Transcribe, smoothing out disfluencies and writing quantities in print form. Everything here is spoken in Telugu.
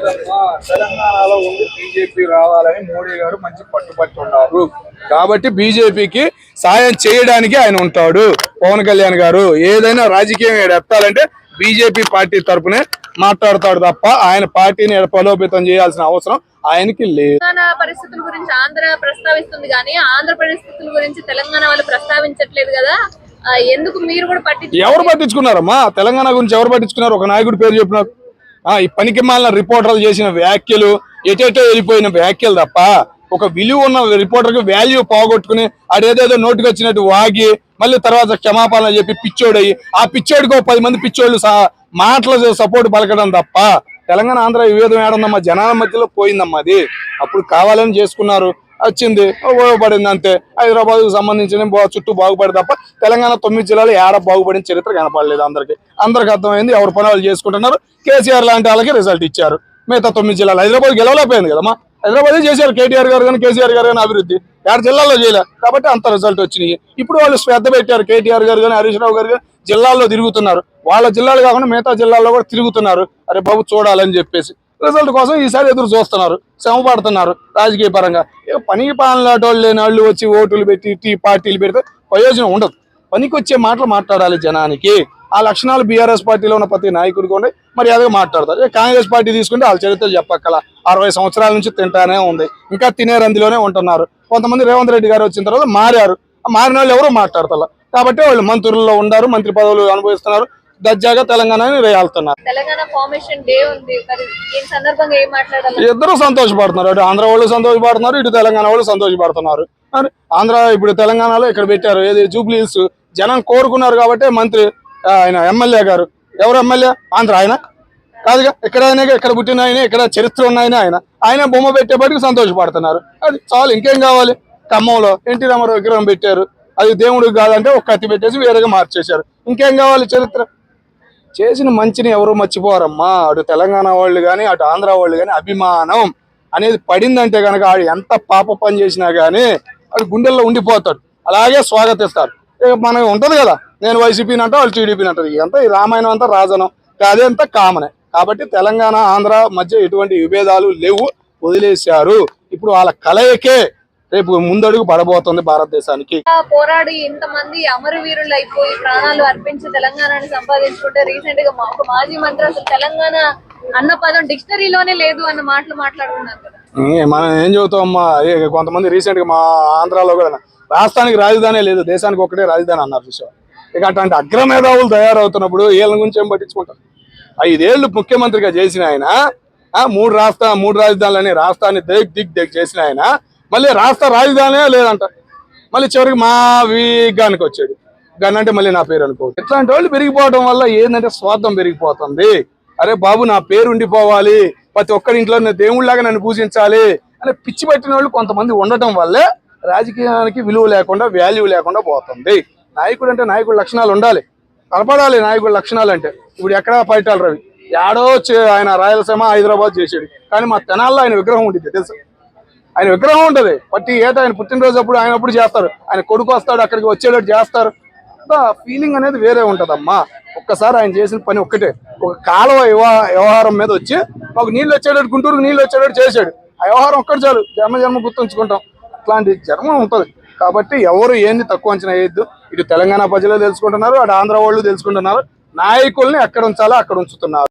లేదమ్మా, తెలంగాణలో ఉండి బీజేపీ రావాలని మోడీ గారు మంచి పట్టుబట్టి ఉన్నారు కాబట్టి బీజేపీకి సాయం చేయడానికి ఆయన ఉంటాడు. పవన్ కళ్యాణ్ గారు ఏదైనా రాజకీయం ఎత్తాలంటే బీజేపీ పార్టీ తరపునే మాట్లాడతాడు తప్ప ఆయన పార్టీని బలోపేతం చేయాల్సిన అవసరం ఆయనకి లేదు. పరిస్థితుల గురించి ఆంధ్ర ప్రస్తావిస్తుంది కానీ ఆంధ్ర పరిస్థితుల గురించి తెలంగాణ వాళ్ళు ప్రస్తావించట్లేదు కదా, ఎందుకు మీరు కూడా ఎవరు పట్టించుకున్నారమ్మా? తెలంగాణ గురించి ఎవరు పట్టించుకున్నారు? ఒక నాయకుడు పేరు చెప్పినారు. ఈ పనికి మాలిన రిపోర్టర్లు చేసిన వ్యాఖ్యలు, ఎటేటో వెళ్ళిపోయిన వ్యాఖ్యలు తప్ప ఒక విలువ ఉన్న రిపోర్టర్కి వాల్యూ పోగొట్టుకుని అదేదేదో నోటికి వచ్చినట్టు వాగి మళ్ళీ తర్వాత క్షమాపణ చెప్పి పిచ్చోడయ్యి ఆ పిచ్చోడికి 10 మంది పిచ్చోళ్ళు మాటలు సపోర్ట్ పలకడం తప్ప తెలంగాణ ఆంధ్ర విభేదం ఏడుందమ్మా? జనాల మధ్యలో పోయిందమ్మా. అది అప్పుడు కావాలని చేసుకున్నారు, వచ్చింది, ఉపయోగపడింది అంతే. హైదరాబాద్ కు సంబంధించిన చుట్టూ బాగుపడి తప్ప తెలంగాణ 9 జిల్లాలు ఏడ బాగుపడిన చరిత్ర కనపడలేదు. అందరికి అర్థమైంది. ఎవరు పని వాళ్ళు చేసుకుంటున్నారు. కేసీఆర్ లాంటి వాళ్ళకి రిజల్ట్ ఇచ్చారు. మిగతా 9 జిల్లాలు హైదరాబాద్ గెలవలేకపోయింది కదమ్మా. హైదరాబాద్ చేశారు కేటీఆర్ గారు కానీ కేసీఆర్ గారు కానీ అభివృద్ధి 6 జిల్లాల్లో చేయలే కాబట్టి అంత రిజల్ట్ వచ్చినాయి. ఇప్పుడు వాళ్ళు శ్రద్ధ పెట్టారు. కేటీఆర్ గారు కానీ హరీష్ రావు గారు కానీ జిల్లాల్లో తిరుగుతున్నారు. వాళ్ళ జిల్లాలు కాకుండా మిగతా జిల్లాల్లో కూడా తిరుగుతున్నారు. అరే బాబు చూడాలని చెప్పేసి రిజల్ట్ కోసం ఈసారి ఎదురు చూస్తున్నారు, శ్రమ పడుతున్నారు. రాజకీయ పరంగా పనికి పాలనాటోళ్ళు లేని వాళ్ళు వచ్చి ఓటులు పెట్టి పార్టీలు పెడితే ప్రయోజనం ఉండదు. పనికి వచ్చే మాటలు మాట్లాడాలి జనానికి. ఆ లక్షణాలు బీఆర్ఎస్ పార్టీలో ఉన్న ప్రతి నాయకుడికి ఉండే మరి అదే మాట్లాడతారు. కాంగ్రెస్ పార్టీ తీసుకుంటే వాళ్ళ చరిత్ర చెప్పక్కల 60 సంవత్సరాల నుంచి తింటానే ఉంది, ఇంకా తినే రందిలోనే ఉంటున్నారు. కొంతమంది రేవంత్ రెడ్డి గారు వచ్చిన తర్వాత మారారు. మారిన వాళ్ళు ఎవరూ మాట్లాడతారు కాబట్టి వాళ్ళు మంత్రుల్లో ఉన్నారు, మంత్రి పదవులు అనుభవిస్తున్నారు, దర్జాగా తెలంగాణని రేయాలుతున్నారు. తెలంగాణ ఫార్మేషన్ డే ఉంది, ఈ సందర్భంగా ఏం మాట్లాడాలి? ఇద్దరు సంతోషపడుతున్నారు. అటు ఆంధ్ర వాళ్ళు సంతోషపడుతున్నారు, ఇటు తెలంగాణ వాళ్ళు సంతోషపడుతున్నారు. ఆంధ్ర ఇప్పుడు తెలంగాణలో ఇక్కడ పెట్టారు ఏది జూబ్లీ హిల్స్. జనం కోరుకున్నారు కాబట్టి మంత్రి ఆయన ఎమ్మెల్యే గారు, ఎవరు ఎమ్మెల్యే? ఆంధ్ర ఆయన కాదుగా. ఇక్కడ ఆయన ఇక్కడ పుట్టిన ఆయన, ఇక్కడ చరిత్ర ఉన్న ఆయన బొమ్మ పెట్టేపటికి సంతోషపడుతున్నారు. అది చాలు, ఇంకేం కావాలి? ఖమ్మంలో ఎన్టీ రామారావు విగ్రహం పెట్టారు, అది దేవుడికి కాదంటే ఒక కత్తి పెట్టేసి వేరేగా మార్చేశారు. ఇంకేం కావాలి? చరిత్ర చేసిన మంచిని ఎవరు మర్చిపోరమ్మా. అటు తెలంగాణ వాళ్ళు కానీ అటు ఆంధ్ర వాళ్ళు కానీ అభిమానం అనేది పడిందంటే కనుక ఆడు ఎంత పాప పని చేసినా కానీ అది గుండెల్లో ఉండిపోతాడు. అలాగే స్వాగతిస్తారు. మనకు ఉంటది కదా, నేను వైసీపీని అంటే వాళ్ళు టీడీపీని అంటారు. ఇదంతా ఈ రామాయణం అంతా రాజనం, అదే అంతా కామనే. కాబట్టి తెలంగాణ ఆంధ్ర మధ్య ఎటువంటి విభేదాలు లేవు, వదిలేశారు. ఇప్పుడు వాళ్ళ కలయికే రేపు ముందడుగు పడబోతుంది భారతదేశానికి. పోరాడి ఇంతమంది అమరవీరులు అయిపోయి ప్రాణాలు అర్పించి తెలంగాణని సంపాదించుకుంటే రీసెంట్ గా ఒక మాజీ మంత్రి అసలు తెలంగాణ అన్న పదం డిక్షనరీలోనే లేదు అన్న మాటలు మాట్లాడుతున్నారు కదా. మనం ఏం చెబుతామమ్మా? కొంతమంది రీసెంట్ గా మా ఆంధ్రాలో కూడా రాష్ట్రానికి రాజధానే లేదు, దేశానికి ఒకటే రాజధాని అన్నారు చూసారు. ఇక అట్లాంటి అగ్రమేధావులు తయారవుతున్నప్పుడు వీళ్ళ గురించి ఏం పట్టించుకుంటారు? 5 ఏళ్లు ముఖ్యమంత్రిగా చేసిన ఆయన, 3 రాజధానులని రాష్ట్రాన్ని దిగ్ చేసిన ఆయన మళ్ళీ రాష్ట్ర రాజధానే లేదంట. మళ్ళీ చివరికి మా వీగానికి వచ్చాడు. గన్ అంటే మళ్ళీ నా పేరు అనుకో. ఇట్లాంటి వాళ్ళు పెరిగిపోవడం వల్ల ఏంటంటే స్వార్థం పెరిగిపోతుంది. అరే బాబు నా పేరు ఉండిపోవాలి, ప్రతి ఒక్కరి ఇంట్లో దేవుళ్ళలాగా నన్ను పూజించాలి అని పిచ్చి పట్టిన వాళ్ళు కొంతమంది ఉండటం వల్లే రాజకీయానికి విలువ లేకుండా వాల్యూ లేకుండా పోతుంది. నాయకుడు అంటే నాయకుడు లక్షణాలు ఉండాలి, కనపడాలి. నాయకుడు లక్షణాలు అంటే ఇప్పుడు ఎక్కడ పైటాల రవి ఏడో ఆయన రాయలసీమ హైదరాబాద్ చేసాడు, కానీ మా తెనాల్లో ఆయన విగ్రహం ఉండిద్ది తెలుసు. ఆయన విగ్రహం ఉంటుంది ప్రతి ఏటా. ఆయన పుట్టినరోజు అప్పుడు ఆయన అప్పుడు చేస్తారు, ఆయన కొడుకు వస్తాడు అక్కడికి వచ్చేటట్టు చేస్తారు. ఫీలింగ్ అనేది వేరే ఉంటదమ్మా. ఒక్కసారి ఆయన చేసిన పని ఒక్కటే, ఒక కాలువ వ్యవహారం మీద వచ్చి మాకు నీళ్ళు వచ్చేటట్టు, గుంటూరుకు నీళ్ళు వచ్చేటట్టు చేశాడు. ఆ వ్యవహారం ఒక్కటి చాలు, జన్మ గుర్తుంచుకుంటాం. అట్లాంటి జన్మ ఉంటది. కాబట్టి ఎవరు ఏంది తక్కువ అంచనా వేయద్దు. ఇటు తెలంగాణ ప్రజలు తెలుసుకుంటున్నారు, అటు ఆంధ్ర వాళ్ళు తెలుసుకుంటున్నారు. నాయకుల్ని ఎక్కడ ఉంచాలో అక్కడ ఉంచుతున్నారు.